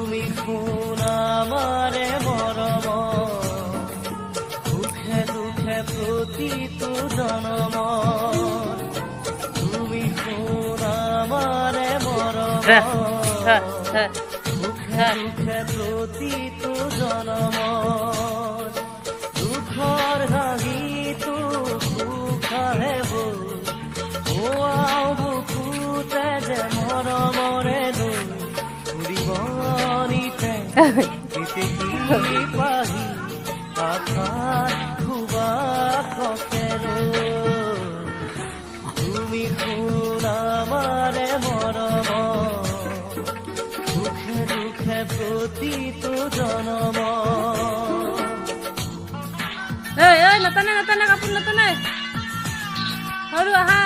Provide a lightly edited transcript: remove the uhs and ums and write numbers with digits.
তুমি শুন আমাৰে মৰম সুখে দুখে প্ৰতিটো জনম তুমি শুন আমাৰে মৰম সুখে দুখে প্ৰতিটো জনম দুখৰ হাঁহিটো সুখাহে বৈ ওৱাও বুকুতে যে মৰমৰে লৈ ফুৰিবনিতে কেতেকী পাহি আশাত খুবা খকেৰো তুমি শুন আমাৰে মৰম সুখে দুখে প্ৰতিটো জনম নাটানে কাপোৰ নাটানে সৰু আহা